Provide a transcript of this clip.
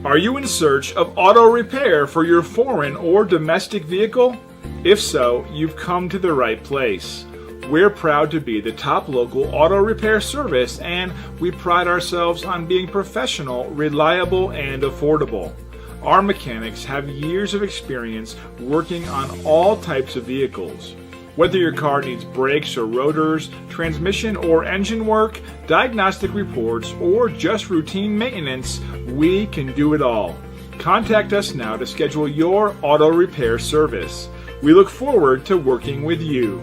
Are you in search of auto repair for your foreign or domestic vehicle? If so, you've come to the right place. We're proud to be the top local auto repair service, and we pride ourselves on being professional, reliable, and affordable. Our mechanics have years of experience working on all types of vehicles. Whether your car needs brakes or rotors, transmission or engine work, diagnostic reports, or just routine maintenance, we can do it all. Contact us now to schedule your auto repair service. We look forward to working with you.